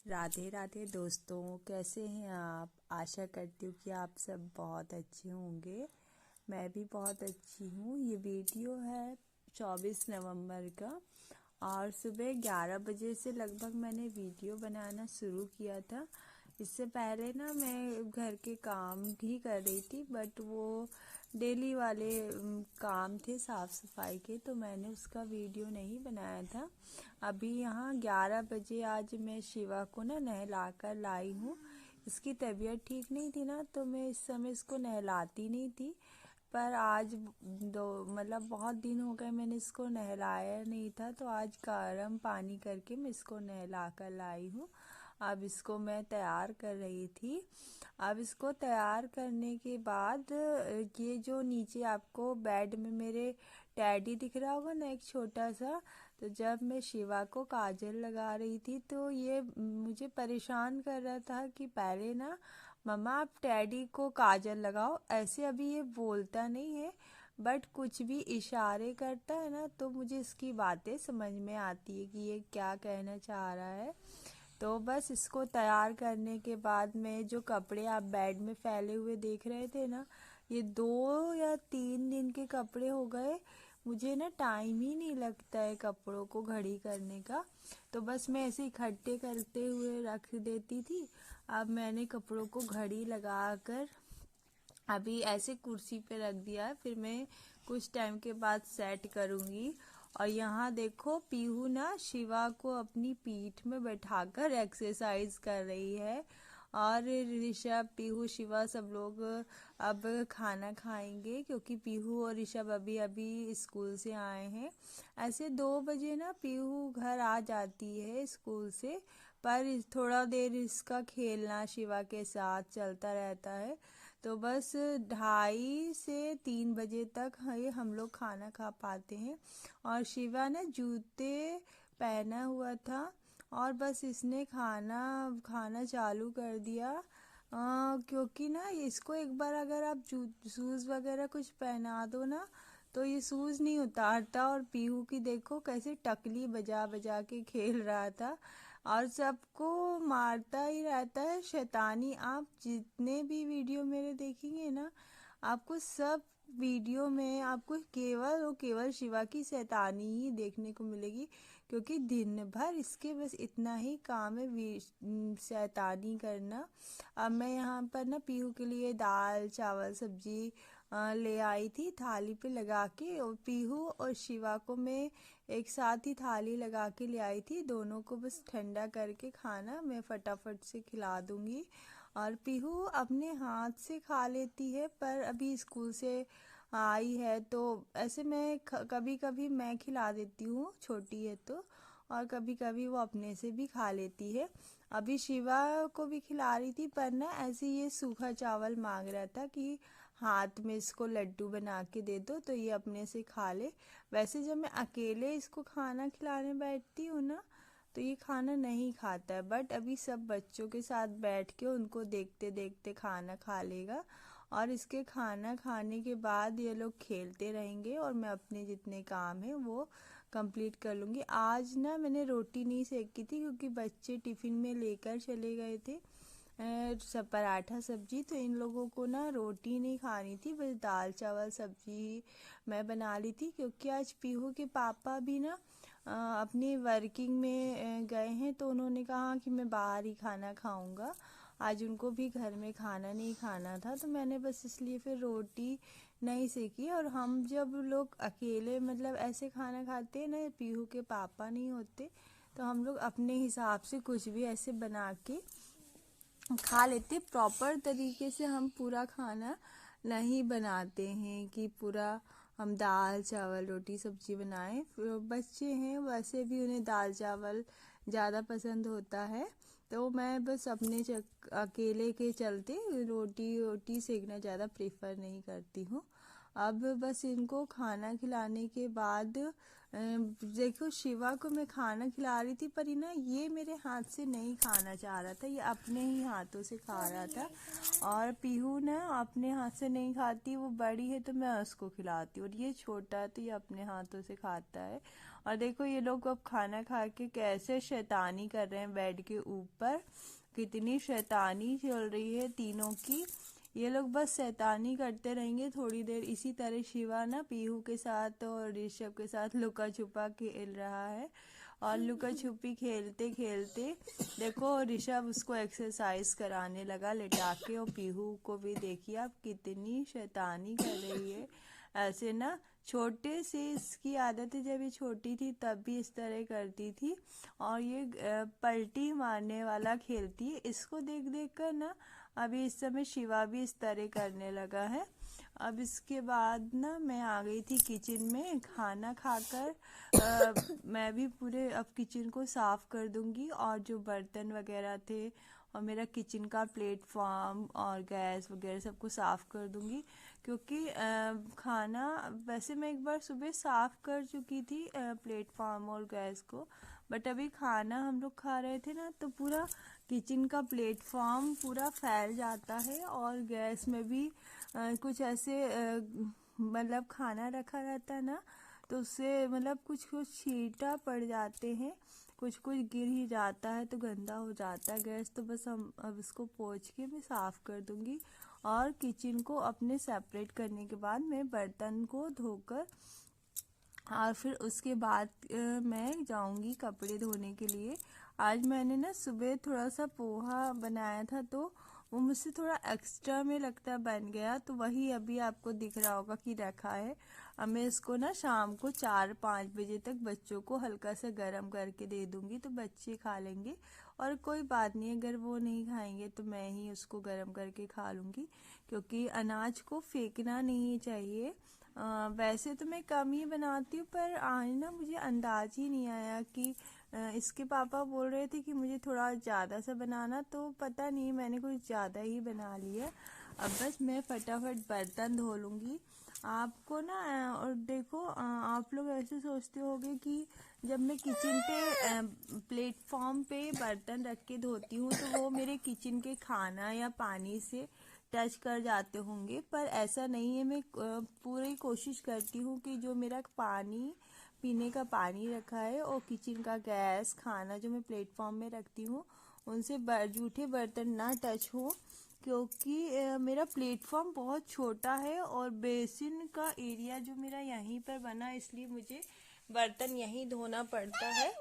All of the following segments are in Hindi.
राधे राधे दोस्तों, कैसे हैं आप। आशा करती हूँ कि आप सब बहुत अच्छे होंगे। मैं भी बहुत अच्छी हूँ। ये वीडियो है 24 नवंबर का और सुबह 11 बजे से लगभग मैंने वीडियो बनाना शुरू किया था। इससे पहले ना मैं घर के काम ही कर रही थी, बट वो डेली वाले काम थे साफ़ सफाई के, तो मैंने उसका वीडियो नहीं बनाया था। अभी यहाँ 11 बजे आज मैं शिवा को ना नहला कर लाई हूँ। इसकी तबीयत ठीक नहीं थी ना, तो मैं इस समय इसको नहलाती नहीं थी। पर आज दो मतलब बहुत दिन हो गए मैंने इसको नहलाया नहीं था, तो आज गर्म पानी करके मैं इसको नहला कर लाई हूँ। अब इसको मैं तैयार कर रही थी। अब इसको तैयार करने के बाद ये जो नीचे आपको बेड में मेरे टैडी दिख रहा होगा ना, एक छोटा सा, तो जब मैं शिवा को काजल लगा रही थी तो ये मुझे परेशान कर रहा था कि पहले ना मम्मा आप टैडी को काजल लगाओ। ऐसे अभी ये बोलता नहीं है, बट कुछ भी इशारे करता है ना, तो मुझे इसकी बातें समझ में आती है कि ये क्या कहना चाह रहा है। तो बस इसको तैयार करने के बाद में जो कपड़े आप बेड में फैले हुए देख रहे थे ना, ये 2 या 3 दिन के कपड़े हो गए। मुझे ना टाइम ही नहीं लगता है कपड़ों को घड़ी करने का, तो बस मैं ऐसे इकट्ठे करते हुए रख देती थी। अब मैंने कपड़ों को घड़ी लगा कर अभी ऐसे कुर्सी पे रख दिया है, फिर मैं कुछ टाइम के बाद सेट करूँगी। और यहाँ देखो पीहू ना शिवा को अपनी पीठ में बैठाकर एक्सरसाइज कर रही है। और ऋषभ, पीहू, शिवा सब लोग अब खाना खाएंगे, क्योंकि पीहू और ऋषभ अभी अभी स्कूल से आए हैं। ऐसे 2 बजे ना पीहू घर आ जाती है स्कूल से, पर थोड़ा देर इसका खेलना शिवा के साथ चलता रहता है। तो बस 2:30 से 3 बजे तक ये हम लोग खाना खा पाते हैं। और शिवा ने जूते पहना हुआ था और बस इसने खाना खाना चालू कर दिया। क्योंकि ना इसको एक बार अगर आप शूज़ वगैरह कुछ पहना दो ना, तो ये शूज़ नहीं उतारता। और पीहू की देखो कैसे टकली बजा बजा के खेल रहा था और सबको मारता ही रहता है। शैतानी, आप जितने भी वीडियो मेरे देखेंगे ना, आपको सब वीडियो में आपको केवल और केवल शिवा की शैतानी ही देखने को मिलेगी, क्योंकि दिन भर इसके बस इतना ही काम है, शैतानी करना। अब मैं यहाँ पर ना पीहू के लिए दाल चावल सब्जी ले आई थी थाली पे लगा के, और पीहू और शिवा को मैं एक साथ ही थाली लगा के ले आई थी। दोनों को बस ठंडा करके खाना मैं फटाफट से खिला दूंगी। और पीहू अपने हाथ से खा लेती है, पर अभी स्कूल से आई है तो ऐसे मैं कभी कभी मैं खिला देती हूँ, छोटी है तो। और कभी कभी वो अपने से भी खा लेती है। अभी शिवा को भी खिला रही थी, पर ना ऐसे ये सूखा चावल मांग रहा था कि हाथ में इसको लड्डू बना के दे दो, तो ये अपने से खा ले। वैसे जब मैं अकेले इसको खाना खिलाने बैठती हूँ ना, तो ये खाना नहीं खाता है, बट अभी सब बच्चों के साथ बैठ के उनको देखते देखते खाना खा लेगा। और इसके खाना खाने के बाद ये लोग खेलते रहेंगे और मैं अपने जितने काम हैं वो कंप्लीट कर लूँगी। आज ना मैंने रोटी नहीं सेकी थी, क्योंकि बच्चे टिफ़िन में लेकर चले गए थे सब पराठा सब्जी, तो इन लोगों को ना रोटी नहीं खानी थी, बस दाल चावल सब्जी ही मैं बना ली थी। क्योंकि आज पीहू के पापा भी ना अपनी वर्किंग में गए हैं, तो उन्होंने कहा कि मैं बाहर ही खाना खाऊंगा। आज उनको भी घर में खाना नहीं खाना था, तो मैंने बस इसलिए फिर रोटी नहीं सेकी। और हम जब लोग अकेले मतलब ऐसे खाना खाते हैं ना, पीहू के पापा नहीं होते, तो हम लोग अपने हिसाब से कुछ भी ऐसे बना के खा लेते। प्रॉपर तरीके से हम पूरा खाना नहीं बनाते हैं कि पूरा हम दाल चावल रोटी सब्जी बनाएं। बच्चे हैं वैसे भी उन्हें दाल चावल ज़्यादा पसंद होता है, तो मैं बस अपने अकेले के चलते रोटी रोटी सेकना ज़्यादा प्रेफर नहीं करती हूँ। अब बस इनको खाना खिलाने के बाद देखो शिवा को मैं खाना खिला रही थी, पर ना ये मेरे हाथ से नहीं खाना चाह रहा था, ये अपने ही हाथों से खा रहा था। और पीहू ना अपने हाथ से नहीं खाती, वो बड़ी है तो मैं उसको खिलाती हूँ, और ये छोटा है तो ये अपने हाथों से खाता है। और देखो ये लोग अब खाना खा के कैसे शैतानी कर रहे हैं बेड के ऊपर। कितनी शैतानी चल रही है तीनों की। ये लोग बस शैतानी करते रहेंगे थोड़ी देर। इसी तरह शिवा ना पीहू के साथ और ऋषभ के साथ लुका छुपा खेल रहा है। और लुका छुपी खेलते खेलते देखो ऋषभ उसको एक्सरसाइज कराने लगा लेटा के। और पीहू को भी देखिए आप कितनी शैतानी कर रही है। ऐसे ना छोटे से इसकी आदत है, जब ये छोटी थी तब भी इस तरह करती थी। और ये पलटी मारने वाला खेलती है। इसको देख देख कर ना अभी इस समय शिवा भी इस तरह करने लगा है। अब इसके बाद ना मैं आ गई थी किचन में खाना खाकर। मैं भी पूरे अब किचन को साफ कर दूंगी और जो बर्तन वगैरह थे और मेरा किचन का प्लेटफॉर्म और गैस वगैरह सबको साफ कर दूंगी। क्योंकि खाना वैसे मैं एक बार सुबह साफ कर चुकी थी प्लेटफॉर्म और गैस को। बट अभी खाना हम लोग खा रहे थे ना तो पूरा किचन का प्लेटफॉर्म पूरा फैल जाता है। और गैस में भी कुछ ऐसे मतलब खाना रखा रहता है ना तो उससे मतलब कुछ कुछ छींटा पड़ जाते हैं, कुछ कुछ गिर ही जाता है तो गंदा हो जाता है गैस। तो बस हम अब इसको पोंछ के मैं साफ कर दूंगी। और किचन को अपने सेपरेट करने के बाद मैं बर्तन को धोकर और फिर उसके बाद मैं जाऊंगी कपड़े धोने के लिए। आज मैंने ना सुबह थोड़ा सा पोहा बनाया था तो वो मुझसे थोड़ा एक्स्ट्रा में लगता बन गया। तो वही अभी आपको दिख रहा होगा कि रखा है। अब मैं इसको ना शाम को 4-5 बजे तक बच्चों को हल्का सा गर्म करके दे दूंगी तो बच्चे खा लेंगे। और कोई बात नहीं, अगर वो नहीं खाएंगे तो मैं ही उसको गर्म करके खा लूंगी। क्योंकि अनाज को फेंकना नहीं चाहिए। वैसे तो मैं कम ही बनाती हूँ पर आज ना मुझे अंदाज ही नहीं आया कि इसके पापा बोल रहे थे कि मुझे थोड़ा ज़्यादा सा बनाना, तो पता नहीं मैंने कुछ ज़्यादा ही बना लिया। अब बस मैं फटाफट बर्तन धो लूँगी। आपको ना और देखो आप लोग ऐसे सोचते होगे कि जब मैं किचन पे प्लेटफॉर्म पे बर्तन रख के धोती हूँ तो वो मेरे किचन के खाना या पानी से टच कर जाते होंगे, पर ऐसा नहीं है। मैं पूरी कोशिश करती हूँ कि जो मेरा पानी पीने का पानी रखा है और किचन का गैस खाना जो मैं प्लेटफॉर्म में रखती हूँ उनसे जूठे बर्तन ना टच हो। क्योंकि मेरा प्लेटफॉर्म बहुत छोटा है और बेसिन का एरिया जो मेरा यहीं पर बना, इसलिए मुझे बर्तन यहीं धोना पड़ता है।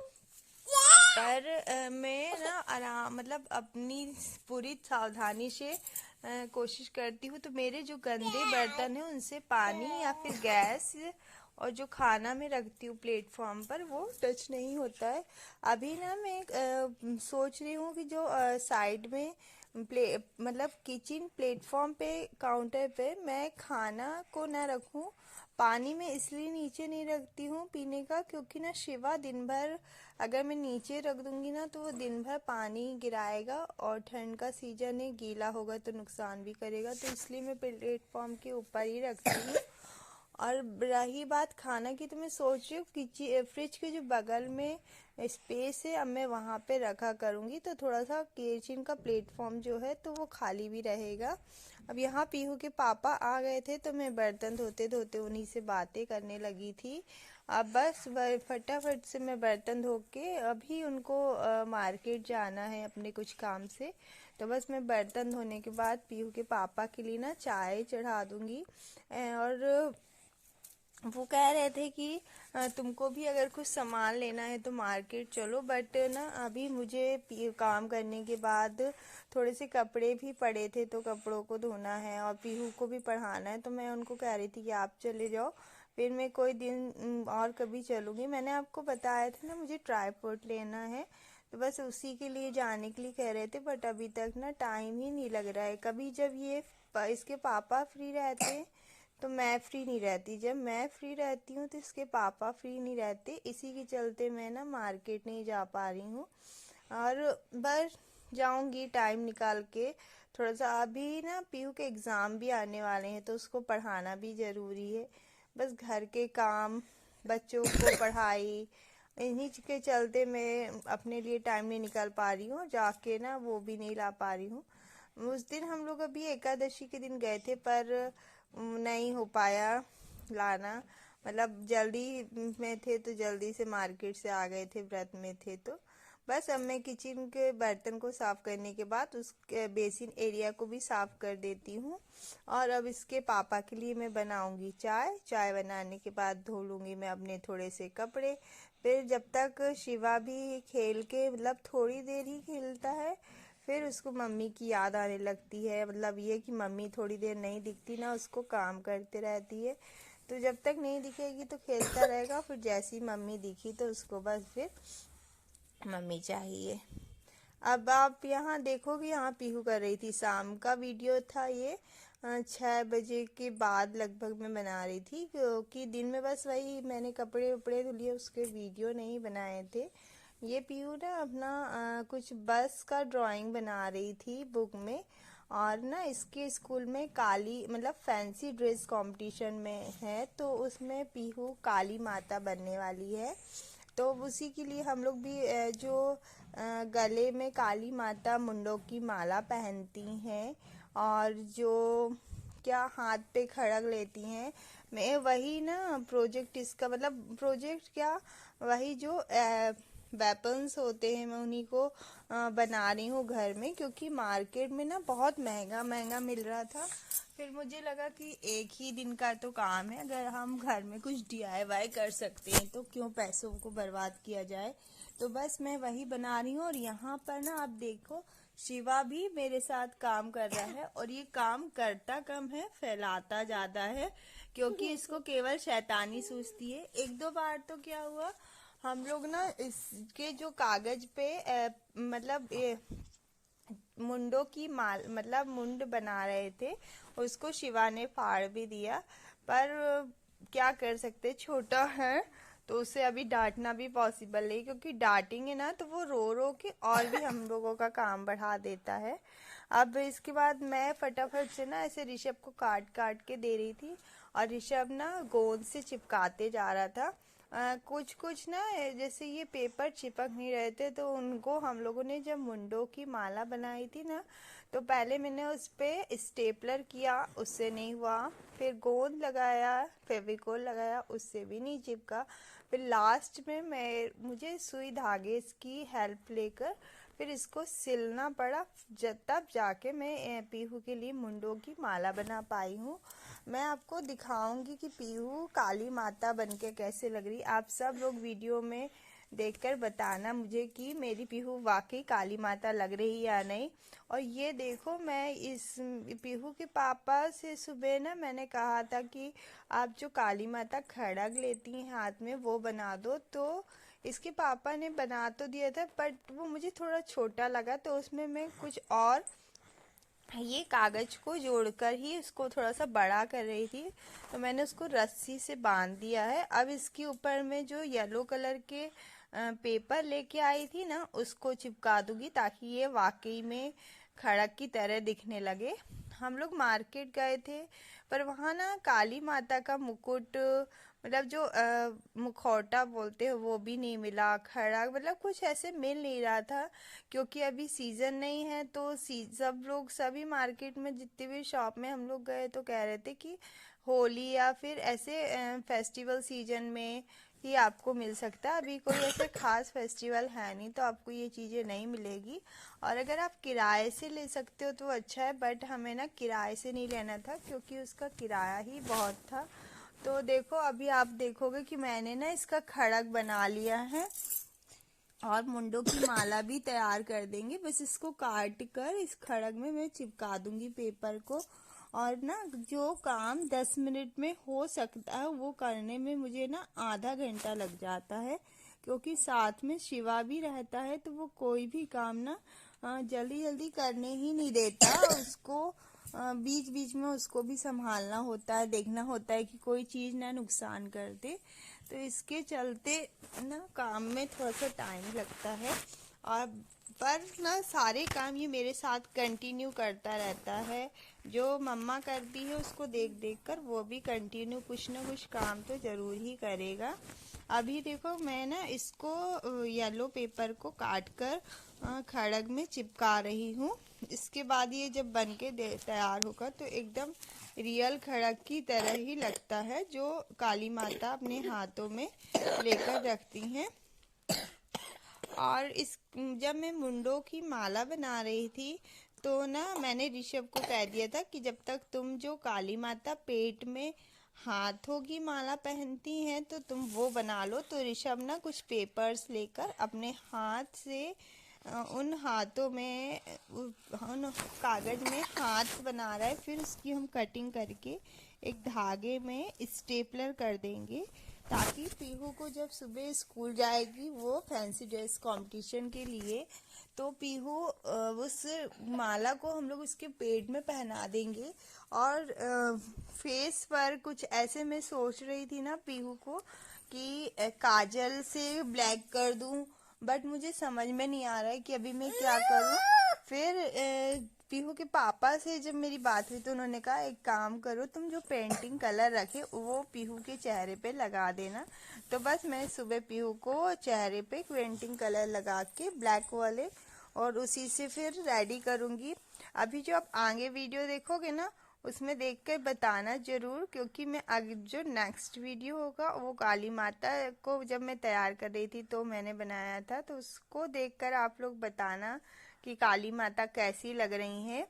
पर मैं ना आराम मतलब अपनी पूरी सावधानी से कोशिश करती हूँ तो मेरे जो गंदे बर्तन हैं उनसे पानी या फिर गैस और जो खाना मैं रखती हूँ प्लेटफॉर्म पर वो टच नहीं होता है। अभी ना मैं सोच रही हूँ कि जो साइड में मतलब किचन प्लेटफॉर्म पे काउंटर पे मैं खाना को ना रखूँ। पानी में इसलिए नीचे नहीं रखती हूँ पीने का क्योंकि ना शिवा दिन भर अगर मैं नीचे रख दूंगी ना तो वो दिन भर पानी गिराएगा और ठंड का सीजन है, गीला होगा तो नुकसान भी करेगा। तो इसलिए मैं प्लेटफॉर्म के ऊपर ही रखती हूँ। और रही बात खाना की तो मैं सोच रही हूँ किचन फ्रिज के जो बगल में स्पेस है अब मैं वहाँ पे रखा करूँगी तो थोड़ा सा किचन का प्लेटफॉर्म जो है तो वो खाली भी रहेगा। अब यहाँ पीहू के पापा आ गए थे तो मैं बर्तन धोते धोते उन्हीं से बातें करने लगी थी। अब बस फटाफट से मैं बर्तन धो के अभी उनको मार्केट जाना है अपने कुछ काम से। तो बस मैं बर्तन धोने के बाद पीहू के पापा के लिए ना चाय चढ़ा दूंगी। और वो कह रहे थे कि तुमको भी अगर कुछ सामान लेना है तो मार्केट चलो। बट ना अभी मुझे काम करने के बाद थोड़े से कपड़े भी पड़े थे तो कपड़ों को धोना है और पीहू को भी पढ़ाना है। तो मैं उनको कह रही थी कि आप चले जाओ, फिर मैं कोई दिन और कभी चलूँगी। मैंने आपको बताया था ना मुझे ट्राईपॉड लेना है तो बस उसी के लिए जाने के लिए कह रहे थे। बट अभी तक ना टाइम ही नहीं लग रहा है। कभी जब ये इसके पापा फ्री रहते हैं तो मैं फ्री नहीं रहती, जब मैं फ्री रहती हूँ तो इसके पापा फ्री नहीं रहते। इसी के चलते मैं ना मार्केट नहीं जा पा रही हूँ। और बस जाऊंगी टाइम निकाल के थोड़ा सा। अभी ना पीहू के एग्ज़ाम भी आने वाले हैं तो उसको पढ़ाना भी ज़रूरी है। बस घर के काम, बच्चों को पढ़ाई, इन्हीं के चलते मैं अपने लिए टाइम नहीं निकाल पा रही हूँ। जाके ना वो भी नहीं ला पा रही हूँ। उस दिन हम लोग अभी एकादशी के दिन गए थे पर नहीं हो पाया लाना। मतलब जल्दी में थे तो जल्दी से मार्केट से आ गए थे, व्रत में थे। तो बस अब मैं किचन के बर्तन को साफ करने के बाद उस बेसिन एरिया को भी साफ कर देती हूँ। और अब इसके पापा के लिए मैं बनाऊंगी चाय। चाय बनाने के बाद धो लूँगी मैं अपने थोड़े से कपड़े। फिर जब तक शिवा भी खेल के, मतलब थोड़ी देर ही खेलता है, फिर उसको मम्मी की याद आने लगती है। मतलब ये कि मम्मी थोड़ी देर नहीं दिखती ना, उसको काम करते रहती है। तो जब तक नहीं दिखेगी तो खेलता रहेगा, फिर जैसी मम्मी दिखी तो उसको बस फिर मम्मी चाहिए। अब आप यहाँ देखोगे, यहाँ पीहू कर रही थी। शाम का वीडियो था ये, 6 बजे के बाद लगभग मैं बना रही थी, क्योंकि दिन में बस वही मैंने कपड़े वपड़े धुलिए, उसके वीडियो नहीं बनाए थे। ये पीहू ना अपना कुछ बस का ड्राइंग बना रही थी बुक में। और ना इसके स्कूल में काली, मतलब फैंसी ड्रेस कंपटीशन में है, तो उसमें पीहू काली माता बनने वाली है। तो उसी के लिए हम लोग भी जो गले में काली माता मुंडों की माला पहनती हैं, और जो क्या हाथ पे खड़ग लेती हैं, मैं वही ना प्रोजेक्ट, इसका मतलब प्रोजेक्ट क्या, वही जो वेपन्स होते हैं, मैं उन्हीं को बना रही हूँ घर में, क्योंकि मार्केट में ना बहुत महंगा महंगा मिल रहा था। फिर मुझे लगा कि एक ही दिन का तो काम है, अगर हम घर में कुछ DIY कर सकते हैं तो क्यों पैसों को बर्बाद किया जाए। तो बस मैं वही बना रही हूँ। और यहाँ पर ना आप देखो, शिवा भी मेरे साथ काम कर रहा है, और ये काम करता कम है, फैलाता ज्यादा है, क्योंकि इसको केवल शैतानी सूझती है। एक दो बार तो क्या हुआ, हम लोग ना इसके जो कागज पे मतलब मुंडों की माल, मतलब मुंड बना रहे थे, उसको शिवा ने फाड़ भी दिया। पर क्या कर सकते, छोटा है तो उसे अभी डांटना भी पॉसिबल नहीं, क्योंकि डांटेंगे ना तो वो रो रो के और भी हम लोगों का काम बढ़ा देता है। अब इसके बाद मैं फटाफट से ना ऐसे ऋषभ को काट काट के दे रही थी, और ऋषभ ना गोंद से चिपकाते जा रहा था। कुछ कुछ ना जैसे ये पेपर चिपक नहीं रहे थे, तो उनको हम लोगों ने जब मुंडों की माला बनाई थी ना, तो पहले मैंने उस पे स्टेपलर किया, उससे नहीं हुआ। फिर गोंद लगाया, फेविकोल लगाया, उससे भी नहीं चिपका। फिर लास्ट में मुझे सुई धागे की हेल्प लेकर फिर इसको सिलना पड़ा, तब जाके मैं पीहू के लिए मुंडों की माला बना पाई हूँ। मैं आपको दिखाऊंगी कि पीहू काली माता बनके कैसे लग रही। आप सब लोग वीडियो में देखकर बताना मुझे कि मेरी पीहू वाकई काली माता लग रही या नहीं। और ये देखो, मैं इस पीहू के पापा से सुबह ना मैंने कहा था कि आप जो काली माता खड़ग लेती हैं हाथ में वो बना दो, तो इसके पापा ने बना तो दिया था, बट वो मुझे थोड़ा छोटा लगा, तो उसमें मैं कुछ और ये कागज को जोड़कर ही उसको थोड़ा सा बड़ा कर रही थी। तो मैंने उसको रस्सी से बांध दिया है। अब इसके ऊपर में जो येलो कलर के पेपर लेके आई थी ना, उसको चिपका दूंगी, ताकि ये वाकई में खड़क की तरह दिखने लगे। हम लोग मार्केट गए थे, पर वहाँ ना काली माता का मुकुट, मतलब जो मुखौटा बोलते हैं, वो भी नहीं मिला। खड़ा, मतलब कुछ ऐसे मिल नहीं रहा था, क्योंकि अभी सीजन नहीं है। तो सब लोग, सभी मार्केट में जितने भी शॉप में हम लोग गए, तो कह रहे थे कि होली या फिर ऐसे फेस्टिवल सीजन में ही आपको मिल सकता है। अभी कोई ऐसे खास फेस्टिवल है नहीं, तो आपको ये चीज़ें नहीं मिलेगी। और अगर आप किराए से ले सकते हो तो अच्छा है, बट हमें ना किराए से नहीं लेना था, क्योंकि उसका किराया ही बहुत था। तो देखो, अभी आप देखोगे कि मैंने ना इसका खड़ग बना लिया है, और मुंडों की माला भी तैयार कर देंगे। बस इसको काट कर इस खड़ग में मैं चिपका दूंगी पेपर को। और ना जो काम 10 मिनट में हो सकता है, वो करने में मुझे ना आधा घंटा लग जाता है, क्योंकि साथ में शिवा भी रहता है, तो वो कोई भी काम ना जल्दी जल्दी करने ही नहीं देता उसको। बीच बीच में उसको भी संभालना होता है, देखना होता है कि कोई चीज़ ना नुकसान कर दे। तो इसके चलते ना काम में थोड़ा सा टाइम लगता है। और पर ना सारे काम ये मेरे साथ कंटिन्यू करता रहता है। जो मम्मा करती है उसको देख देख कर वो भी कंटिन्यू कुछ ना कुछ काम तो ज़रूर ही करेगा। अभी देखो मैं ना इसको येलो पेपर को काट कर खड़ग में चिपका रही हूँ। इसके बाद ये जब बन के तैयार होगा तो एकदम रियल खड़ग की तरह ही लगता है, जो काली माता अपने हाथों में लेकर रखती हैं। और इस जब मैं मुंडों की माला बना रही थी तो ना मैंने ऋषभ को कह दिया था कि जब तक तुम जो काली माता पेट में हाथों की माला पहनती हैं तो तुम वो बना लो। तो ऋषभ ना कुछ पेपर्स लेकर अपने हाथ से उन हाथों में उन कागज में हाथ बना रहा है। फिर उसकी हम कटिंग करके एक धागे में स्टेपलर कर देंगे, ताकि पीहू को जब सुबह स्कूल जाएगी वो फैंसी ड्रेस कंपटीशन के लिए, तो पीहू उस माला को हम लोग उसके पेट में पहना देंगे। और फेस पर कुछ ऐसे मैं सोच रही थी ना पीहू को कि काजल से ब्लैक कर दूं, बट मुझे समझ में नहीं आ रहा है कि अभी मैं क्या करूं। फिर पीहू के पापा से जब मेरी बात हुई तो उन्होंने कहा एक काम करो, तुम जो पेंटिंग कलर रखे वो पीहू के चेहरे पे लगा देना। तो बस मैं सुबह पीहू को चेहरे पे पेंटिंग कलर लगा के ब्लैक वाले, और उसी से फिर रेडी करूँगी। अभी जो आप आगे वीडियो देखोगे ना उसमें देख कर बताना ज़रूर, क्योंकि मैं आगे जो नेक्स्ट वीडियो होगा वो काली माता को जब मैं तैयार कर रही थी तो मैंने बनाया था, तो उसको देखकर आप लोग बताना कि काली माता कैसी लग रही हैं।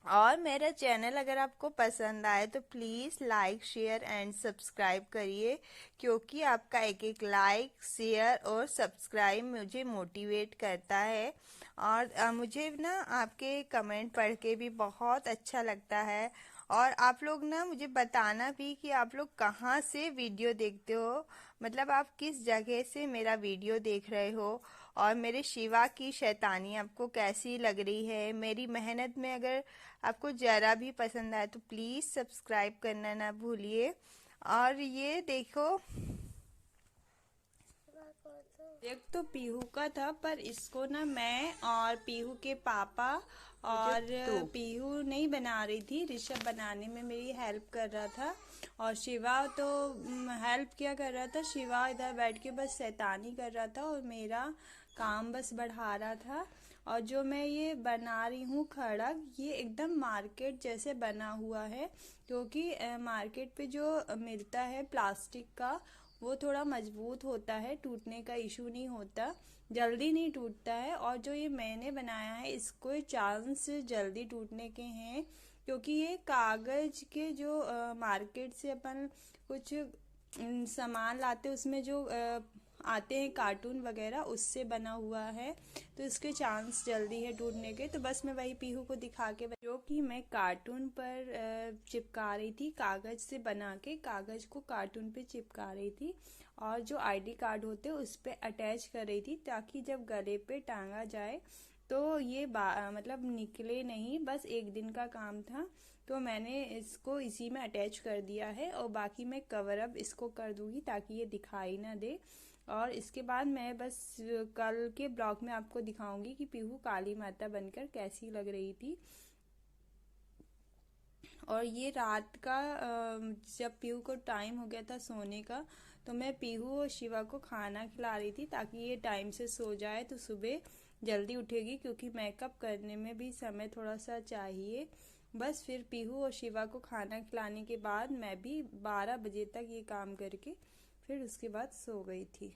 और मेरा चैनल अगर आपको पसंद आए तो please like share and subscribe करिए, क्योंकि आपका एक एक लाइक शेयर और सब्सक्राइब मुझे मोटिवेट करता है। और मुझे ना आपके कमेंट पढ़ के भी बहुत अच्छा लगता है। और आप लोग ना मुझे बताना भी कि आप लोग कहाँ से वीडियो देखते हो, मतलब आप किस जगह से मेरा वीडियो देख रहे हो। और मेरे शिवा की शैतानी आपको कैसी लग रही है। मेरी मेहनत में अगर आपको ज़रा भी पसंद आए तो प्लीज़ सब्सक्राइब करना ना भूलिए। और ये देखो, एक तो पीहू का था, पर इसको ना मैं और पीहू के पापा और पीहू नहीं बना रही थी, ऋषभ बनाने में मेरी हेल्प कर रहा था। और शिवा तो हेल्प क्या कर रहा था, शिवा इधर बैठ के बस शैतानी कर रहा था और मेरा काम बस बढ़ा रहा था। और जो मैं ये बना रही हूँ खड़ग, ये एकदम मार्केट जैसे बना हुआ है, क्योंकि मार्केट पे जो मिलता है प्लास्टिक का वो थोड़ा मजबूत होता है, टूटने का इशू नहीं होता, जल्दी नहीं टूटता है। और जो ये मैंने बनाया है इसको चांस जल्दी टूटने के हैं, क्योंकि ये कागज के जो मार्केट से अपन कुछ सामान लाते उसमें जो आते हैं कार्टून वगैरह, उससे बना हुआ है, तो इसके चांस जल्दी है टूटने के। तो बस मैं वही पीहू को दिखा के जो कि मैं कार्टून पर चिपका रही थी, कागज से बना के कागज को कार्टून पे चिपका रही थी, और जो आईडी कार्ड होते उस पे अटैच कर रही थी, ताकि जब गले पे टांगा जाए तो ये मतलब निकले नहीं। बस एक दिन का काम था, तो मैंने इसको इसी में अटैच कर दिया है, और बाकी मैं कवर अप इसको कर दूंगी ताकि ये दिखाई ना दे। और इसके बाद मैं बस कल के ब्लॉग में आपको दिखाऊंगी कि पीहू काली माता बनकर कैसी लग रही थी। और ये रात का जब पीहू को टाइम हो गया था सोने का, तो मैं पीहू और शिवा को खाना खिला रही थी ताकि ये टाइम से सो जाए तो सुबह जल्दी उठेगी, क्योंकि मेकअप करने में भी समय थोड़ा सा चाहिए। बस फिर पीहू और शिवा को खाना खिलाने के बाद मैं भी 12 बजे तक ये काम करके फिर उसके बाद सो गई थी।